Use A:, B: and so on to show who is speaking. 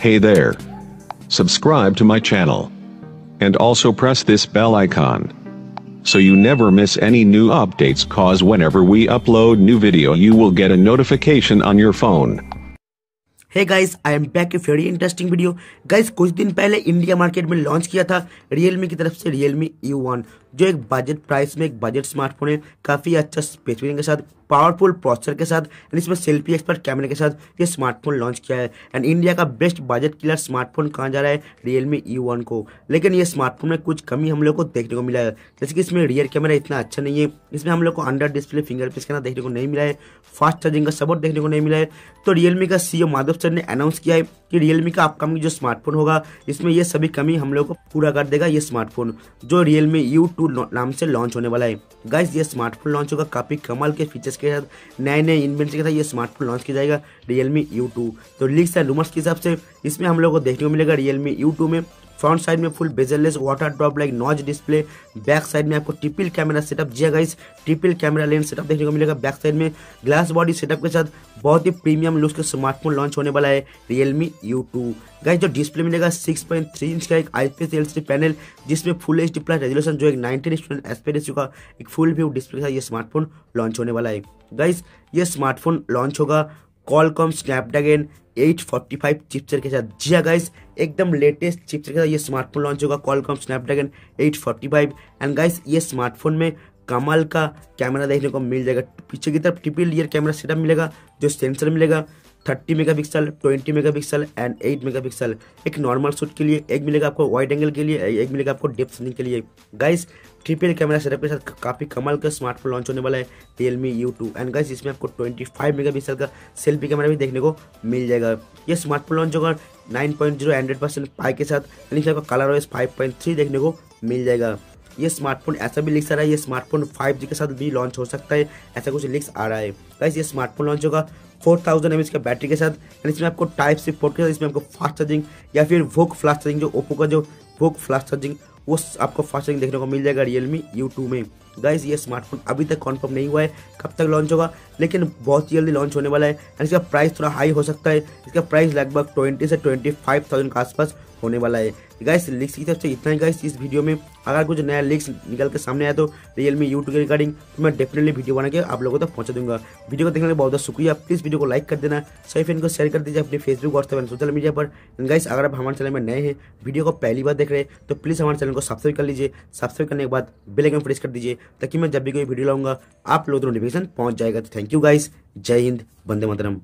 A: Hey there. Subscribe to my channel. And also press this bell icon, so you never miss any new updates, cause whenever we upload new video you will get a notification on your phone.
B: Hey guys, I am back a very interesting video. Guys, कुछ दिन पहले India market में launch किया था Realme की तरफ से Realme U1, जो एक बजट प्राइस में एक बजट स्मार्टफोन है। काफी अच्छा स्पेसिफिकेशन के साथ, पावरफुल प्रोसेसर के साथ एंड इसमें सेल्फी एक्सपर्ट कैमरे के साथ ये स्मार्टफोन लॉन्च किया है। एंड इंडिया का बेस्ट बजट किलर स्मार्टफोन कहा जा रहा है Realme U1 को। लेकिन ये स्मार्टफोन में कुछ कमी हम लोग को देखने को मिला है, जैसे कि इसमें रियर कैमरा इतना अच्छा नहीं है, इसमें हम लोग को अंडर डिस्प्ले फिंगरप्रिंट स्कैनर देखने को नहीं मिला है, फास्ट चार्जिंग का सपोर्ट देखने को नहीं मिला है। तो Realme का CEO माधव सर ने अनाउंस किया है कि Realme का अपकमिंग जो स्मार्टफोन होगा इसमें ये सभी कमी हम लोग को पूरा कर देगा ये स्मार्टफोन, जो Realme U2 नाम से लॉन्च होने वाला है। गाइस, ये स्मार्टफोन लॉन्च होगा काफी कमाल के फीचर्स के साथ, नए नए इन्वेंशन के साथ ये स्मार्टफोन लॉन्च किया जाएगा Realme U2। तो लीक्स एंड रूमर्स के हिसाब से इसमें हम लोग को देखने को मिलेगा Realme U2 में फ्रंट साइड में full bezelless water drop like notch display, back side में आपको ट्रिपल कैमरा सेटअप, जी guys triple camera lens setup देखने को मिलेगा। बैक साइड में ग्लास बॉडी सेटअप के साथ बहुत ही प्रीमियम लुक के स्मार्टफोन लॉन्च होने वाला है Realme U2। गाइस, जो डिस्प्ले मिलेगा 6.3 इंच का एक IPS LCD पैनल, जिसमें फुल HD प्लस रेजोल्यूशन जो एक 19:1 एस्पेक्ट रेशियो का एक फुल व्यू डिस्प्ले के साथ ये स्मार्टफोन लॉन्च होने वाला है। गाइस, ये स्मार्टफोन लॉन्च होगा Qualcomm स्नैपड्रैगन 845 चिपसेट के साथ। जी हाँ गाइस, एकदम लेटेस्ट चिपसेट के साथ ये स्मार्टफोन लॉन्च होगा Qualcomm स्नैपड्रैगन 845। एंड गाइस, ये स्मार्टफोन में कमाल का कैमरा देखने को मिल जाएगा। पीछे की तरफ ट्रिपल ईयर कैमरा सेटअप मिलेगा, जो सेंसर मिलेगा 30 मेगापिक्सल, 20 मेगापिक्सल एंड 8 मेगापिक्सल। एक नॉर्मल शूट के लिए एक मिलेगा आपको, वाइड एंगल के लिए एक मिलेगा आपको, डेप्थ सेंसिंग के लिए। गाइस, ट्रिपल कैमरा सेटअप के साथ काफी कमाल का स्मार्टफोन लॉन्च होने वाला है Realme U2। एंड गाइस, इसमें आपको 25 मेगापिक्सल का सेल्फी कैमरा भी देखने को मिल जाएगा। ये स्मार्टफोन लॉन्च होगा 9.0 100% पाई के साथ, यानी कि आपको कलर OS 5.3 देखने को मिल जाएगा। ये स्मार्टफोन ऐसा भी लिक्स आ रहा है, ये स्मार्टफोन 5G के साथ भी लॉन्च हो सकता है, ऐसा कुछ लिक्स आ रहा है। गाइस, ये स्मार्टफोन लॉन्च होगा 4000 mAh का बैटरी के साथ, एंड इसमें आपको टाइप सी पोर्ट के साथ इसमें आपको फास्ट चार्जिंग या फिर वोक फास्ट चार्जिंग, जो ओप्पो का जो वोक फास्ट चार्जिंग, वो आपको फास्ट चार्जिंग देखने को मिल जाएगा Realme U2 में। गाइस, ये स्मार्टफोन अभी तक कॉन्फर्म नहीं हुआ है कब तक लॉन्च होगा, लेकिन बहुत जल्दी लॉन्च होने वाला है। एंड इसका प्राइस थोड़ा हाई हो सकता है, इसका प्राइस लगभग 20 से 25,000 के आसपास होने वाला है। गाइस, लीक्स की तरफ से इतना ही गाइस इस वीडियो में। अगर कुछ नया लीक्स निकल के सामने आया तो Realme U2 के रिगार्डिंग, तो मैं डेफिनेटली वीडियो बना के आप लोगों तक पहुंचा दूंगा। वीडियो को देखने के लिए बहुत बहुत शुक्रिया। प्लीज वीडियो को लाइक कर देना, सही फ्रेंड को शेयर कर दीजिए अपने Facebook, WhatsApp and social media पर। गाइस, अगर आप हमारे चैनल में नए हैं, वीडियो को पहली बार देख रहे हैं, तो प्लीज हमारे चैनल को सब्सक्राइब कर लीजिए। सब्सक्राइब करने के बाद बेल आइकन प्रेस कर दीजिए, ताकि मैं जब भी कोई वीडियो लाऊंगा आप लोगों को नोटिफिकेशन पहुंच जाएगा। तो थैंक यू गाइस, जय हिंद, वंदे मातरम।